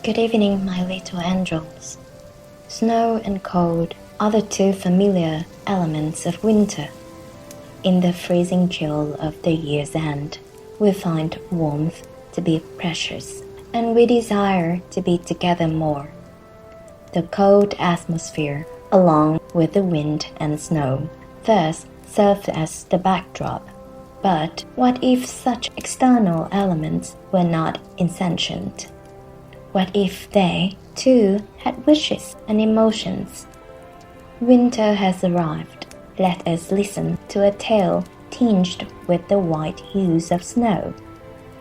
Good evening, my little angels. Snow and cold are the two familiar elements of winter. In the freezing chill of the year's end, we find warmth to be precious, and we desire to be together more. The cold atmosphere, along with the wind and snow, thus served as the backdrop. But what if such external elements were not insentient? What if they, too, had wishes and emotions? Winter has arrived. Let us listen to a tale tinged with the white hues of snow,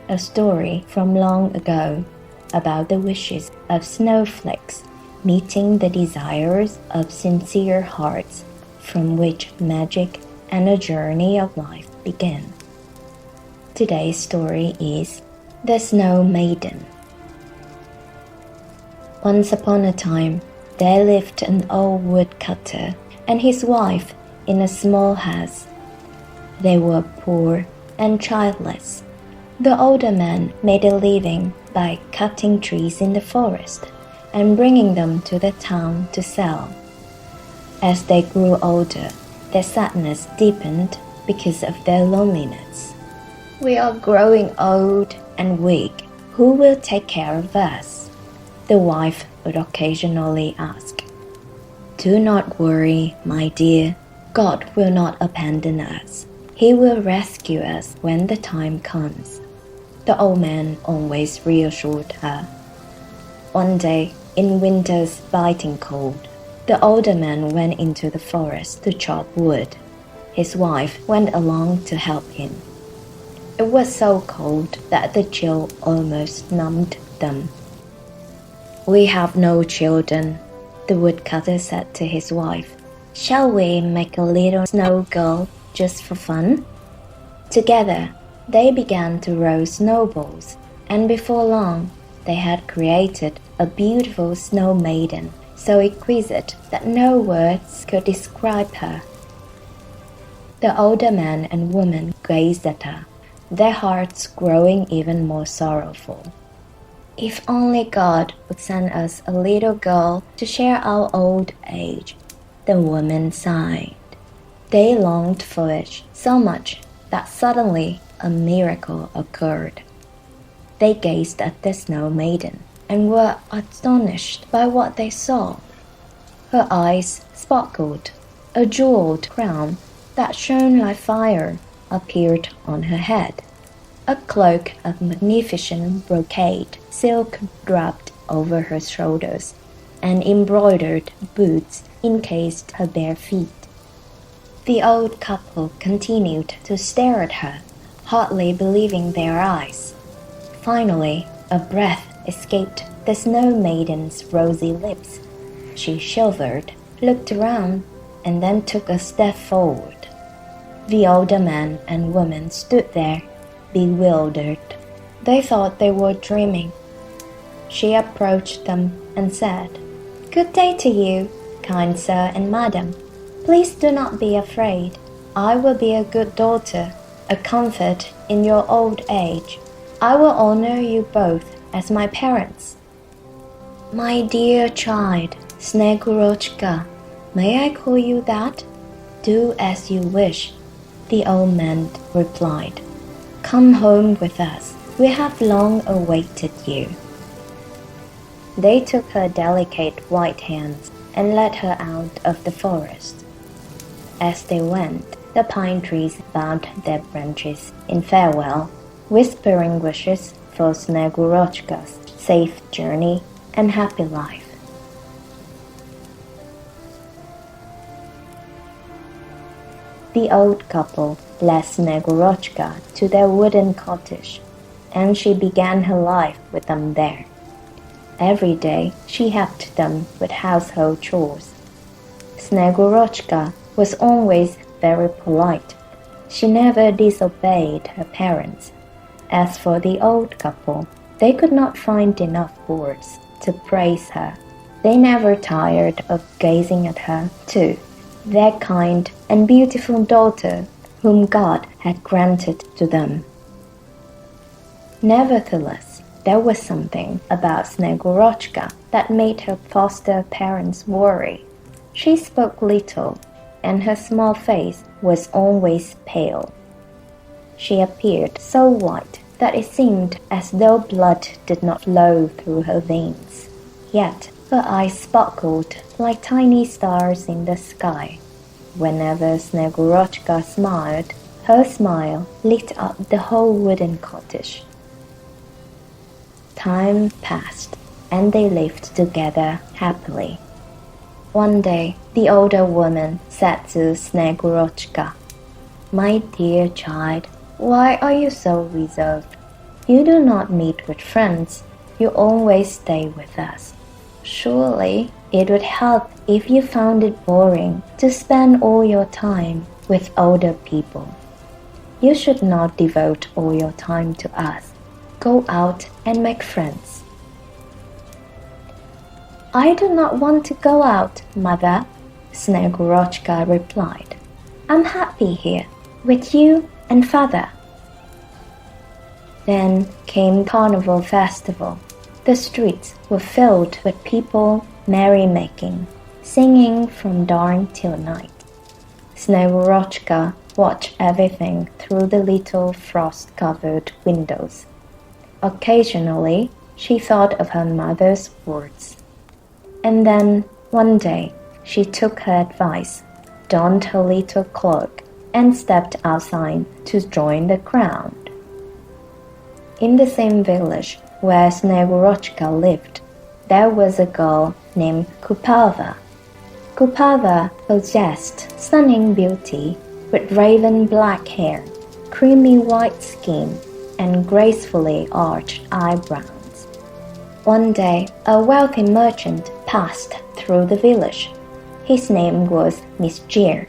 a story from long ago about the wishes of snowflakes meeting the desires of sincere hearts from which magic and a journey of life begin. Today's story is The Snow Maiden. Once upon a time, there lived an old woodcutter and his wife in a small house. They were poor and childless. The older man made a living by cutting trees in the forest and bringing them to the town to sell. As they grew older, their sadness deepened because of their loneliness. "We are growing old and weak. Who will take care of us?" the wife would occasionally ask. "Do not worry, my dear. God will not abandon us. He will rescue us when the time comes," the old man always reassured her. One day, in winter's biting cold, the older man went into the forest to chop wood. His wife went along to help him. It was so cold that the chill almost numbed them. "We have no children," the woodcutter said to his wife. "Shall we make a little snow girl just for fun?" Together, they began to roll snowballs, and before long, they had created a beautiful snow maiden, so exquisite that no words could describe her. The older man and woman gazed at her, their hearts growing even more sorrowful. "If only God would send us a little girl to share our old age," the woman sighed. They longed for it so much that suddenly a miracle occurred. They gazed at the Snow Maiden and were astonished by what they saw. Her eyes sparkled. A jeweled crown that shone like fire appeared on her head. A cloak of magnificent brocade silk draped over her shoulders, and embroidered boots encased her bare feet. The old couple continued to stare at her, hardly believing their eyes. Finally, a breath escaped the Snow Maiden's rosy lips. She shivered, looked around, and then took a step forward. The older man and woman stood there, bewildered. They thought they were dreaming. She approached them and said, "Good day to you, kind sir and madam. Please do not be afraid. I will be a good daughter, a comfort in your old age. I will honor you both as my parents." "My dear child, Snegurochka, may I call you that?" "Do as you wish," the old man replied. "Come home with us. We have long awaited you." They took her delicate white hands and led her out of the forest. As they went, the pine trees bowed their branches in farewell, whispering wishes for Snegurochka's safe journey and happy life. The old couple led Snegurochka to their wooden cottage, and she began her life with them there. Every day she helped them with household chores. Snegurochka was always very polite. She never disobeyed her parents. As for the old couple, they could not find enough words to praise her. They never tired of gazing at her, too, their kind and beautiful daughter whom God had granted to them. Nevertheless, There was something about Snegorochka that made her foster parents worry. She spoke little, and her small face was always pale. She appeared so white that it seemed as though blood did not flow through her veins. Yet her eyes sparkled like tiny stars in the sky. Whenever Snegorochka smiled, her smile lit up the whole wooden cottage. Time passed, and they lived together happily. One day, the older woman said to Snegorochka, "My dear child, why are you so reserved? You do not meet with friends, you always stay with us. Surely it would help if you found it boring to spend all your time with older people. You should not devote all your time to us. Go out and make friends." "I do not want to go out, Mother," Snegorochka replied. "I'm happy here, with you and Father." Then came Carnival Festival. The streets were filled with people merrymaking, singing from dawn till night. Snegorochka watched everything through the little frost-covered windows. Occasionally, she thought of her mother's words. And then, one day, she took her advice, donned her little cloak, and stepped outside to join the crowd. In the same village where Snegorochka lived, there was a girl named Kupava. Kupava possessed stunning beauty with raven black hair, creamy white skin, and gracefully arched eyebrows. One day, a wealthy merchant passed through the village. His name was Gió.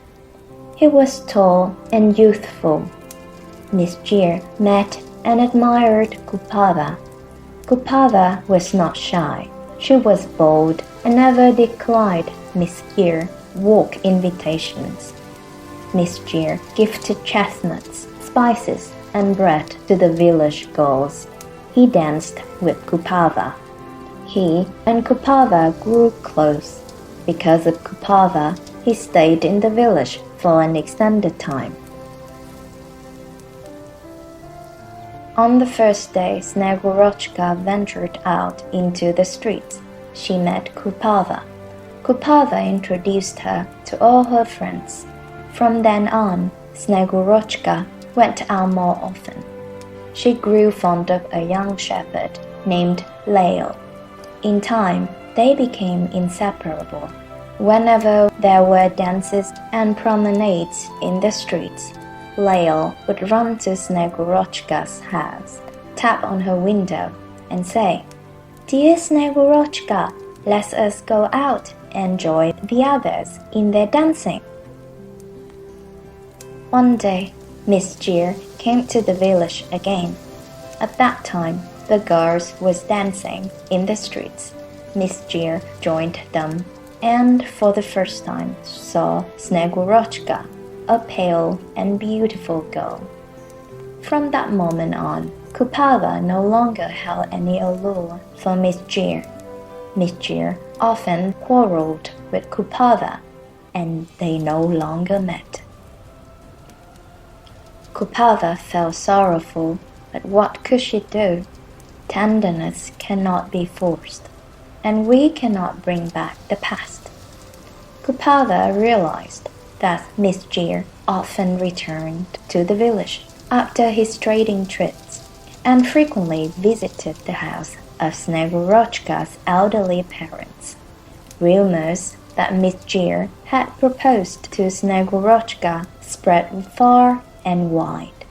He was tall and youthful. Gió met and admired Kupava. Kupava was not shy. She was bold and never declined Gió's walk invitations. Gió gifted chestnuts, spices, and bread to the village girls. He danced with Kupava. He and Kupava grew close. Because of Kupava, he stayed in the village for an extended time. On the first day Snegorochka ventured out into the streets, she met Kupava. Kupava introduced her to all her friends. From then on, Snegorochka went out more often. She grew fond of a young shepherd named Leo. In time, they became inseparable. Whenever there were dances and promenades in the streets, Leo would run to Snegorochka's house, tap on her window, and say, "Dear Snegorochka, let us go out and join the others in their dancing." One day, Gió came to the village again. At that time, the girls was dancing in the streets. Gió joined them, and for the first time saw Snegorochka, a pale and beautiful girl. From that moment on, Kupava no longer held any allure for Gió. Gió often quarreled with Kupava, and they no longer met. Kupava felt sorrowful, but what could she do? Tenderness cannot be forced, and we cannot bring back the past. Kupava realized that Gió often returned to the village after his trading trips and frequently visited the house of Snegorochka's elderly parents. Rumors that Gió had proposed to Snegorochka spread far and wide.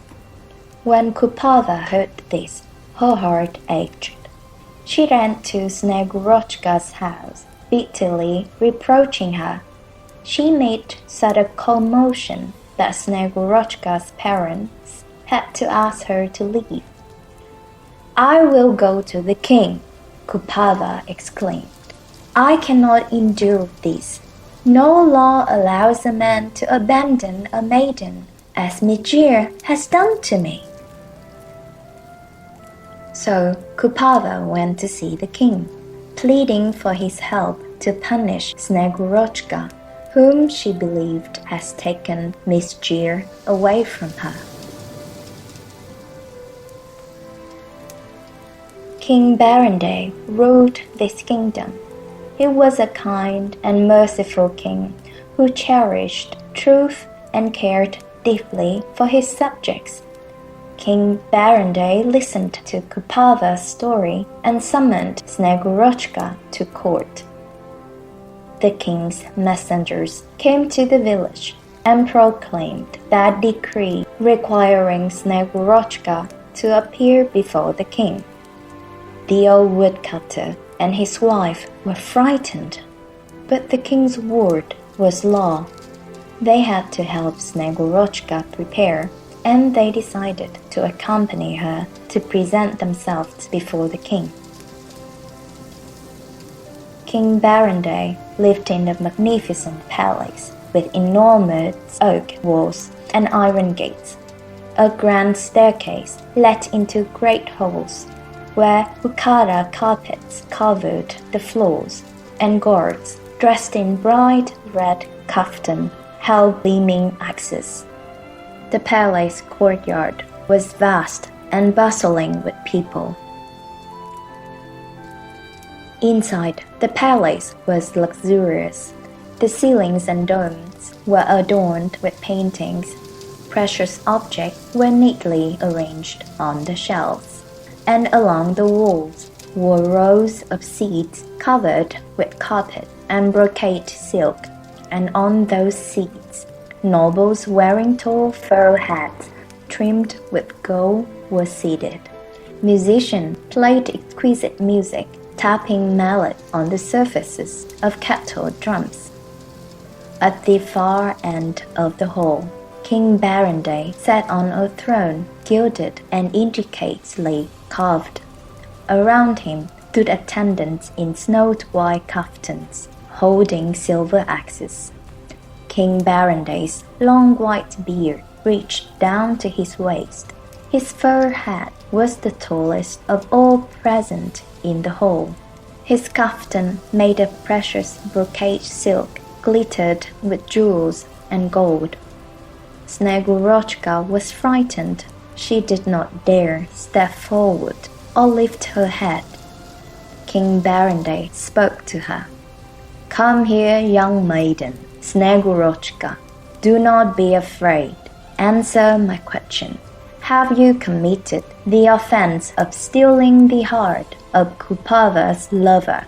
When Kupava heard this, her heart ached. She ran to Snegorochka's house, bitterly reproaching her. She made such a commotion that Snegorochka's parents had to ask her to leave. "I will go to the king," Kupava exclaimed. "I cannot endure this. No law allows a man to abandon a maiden, as Gió has done to me." So Kupava went to see the king, pleading for his help to punish Snegurochka, whom she believed has taken Miss Gió away from her. King Baranday ruled this kingdom. He was a kind and merciful king who cherished truth and cared deeply for his subjects. King Baranday listened to Kupava's story and summoned Snegurochka to court. The king's messengers came to the village and proclaimed that decree requiring Snegurochka to appear before the king. The old woodcutter and his wife were frightened, but the king's word was law. They had to help Snegurochka prepare, and they decided to accompany her to present themselves before the king. King Baranday lived in a magnificent palace with enormous oak walls and iron gates. A grand staircase led into great halls, where Bukhara carpets covered the floors, and guards dressed in bright red kaftan held gleaming axes. The palace courtyard was vast and bustling with people. Inside, the palace was luxurious. The ceilings and domes were adorned with paintings. Precious objects were neatly arranged on the shelves, and along the walls were rows of seats covered with carpet and brocade silk, and on those seats, nobles wearing tall fur hats trimmed with gold were seated. Musicians played exquisite music, tapping mallet on the surfaces of kettle drums. At the far end of the hall, King Baranday sat on a throne gilded and intricately carved. Around him stood attendants in snow-white kaftans, holding silver axes. King Baranday's long white beard reached down to his waist. His fur hat was the tallest of all present in the hall. His kaftan, made of precious brocade silk, glittered with jewels and gold. Snegurochka was frightened. She did not dare step forward or lift her head. King Baranday spoke to her. "Come here, young maiden, Snegurochka. Do not be afraid. Answer my question. Have you committed the offense of stealing the heart of Kupava's lover?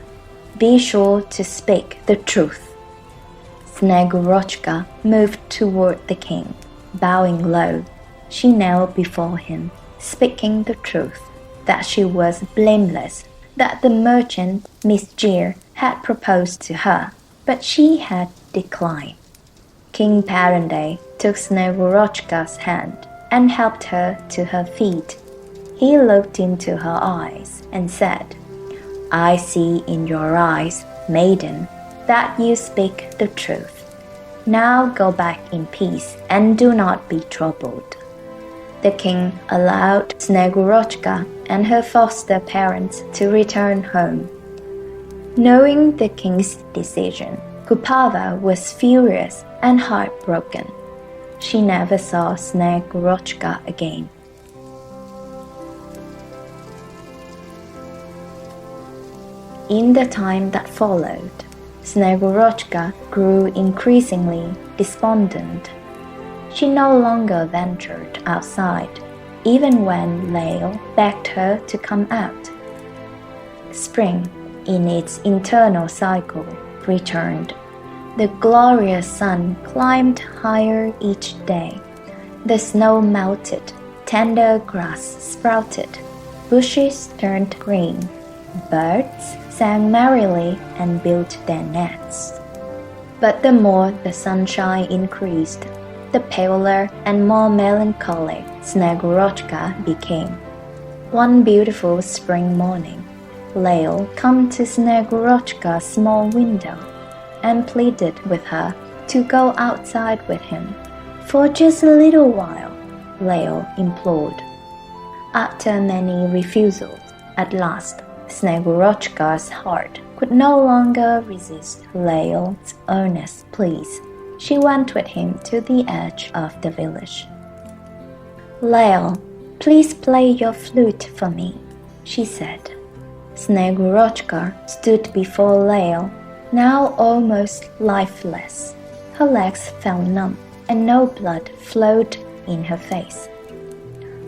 Be sure to speak the truth." Snegurochka moved toward the king, bowing low. She knelt before him, speaking the truth, that she was blameless, that the merchant, Miss Gió, had proposed to her, but she had declined. King Baranday took Snegurochka's hand and helped her to her feet. He looked into her eyes and said, "I see in your eyes, maiden, that you speak the truth. Now go back in peace and do not be troubled." The king allowed Snegurochka and her foster parents to return home. Knowing the king's decision, Kupava was furious and heartbroken. She never saw Snegurochka again. In the time that followed, Snegurochka grew increasingly despondent. She no longer ventured outside, even when Leo begged her to come out. Spring, in its internal cycle, returned. The glorious sun climbed higher each day. The snow melted, tender grass sprouted, bushes turned green, birds sang merrily and built their nests. But the more the sunshine increased, the paler and more melancholy Snegurochka became. One beautiful spring morning, Leo came to Snegurochka's small window and pleaded with her to go outside with him. "For just a little while," Leo implored. After many refusals, At last, Snegurochka's heart could no longer resist Lael's earnest pleas. She went with him to the edge of the village. "Lael, please play your flute for me," she said. Snegurochka stood before Lael, now almost lifeless. Her legs felt numb, and no blood flowed in her face.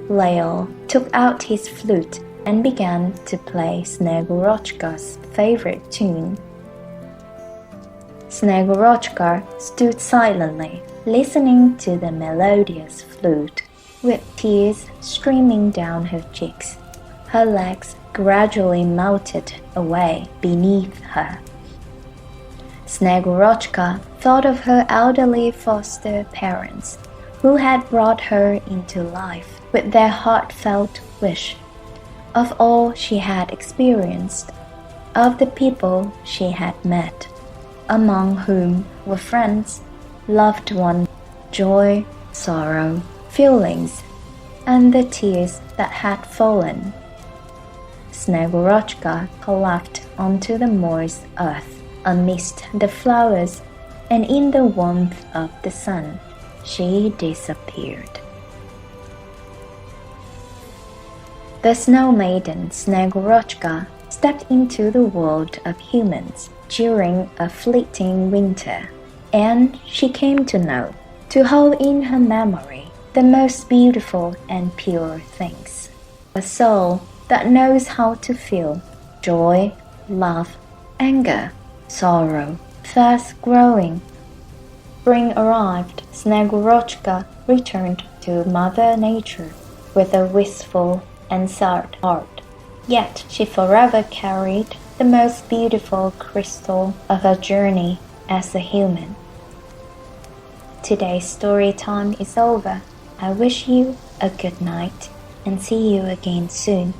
Lael took out his flute and began to play Snegurochka's favorite tune. Snegurochka stood silently, listening to the melodious flute, with tears streaming down her cheeks. Her legs gradually melted away beneath her. Snegurochka thought of her elderly foster parents, who had brought her into life with their heartfelt wish, of all she had experienced, of the people she had met, among whom were friends, loved ones, joy, sorrow, feelings, and the tears that had fallen. Snegurochka collapsed onto the moist earth amidst the flowers, and in the warmth of the sun, she disappeared. The Snow Maiden Snegurochka stepped into the world of humans during a fleeting winter, and she came to know, to hold in her memory, the most beautiful and pure things. A soul that knows how to feel joy, love, anger, sorrow, fast growing. Spring arrived. Snegurochka returned to Mother Nature with a wistful and sad heart. Yet she forever carried the most beautiful crystal of her journey as a human. Today's story time is over. I wish you a good night and see you again soon.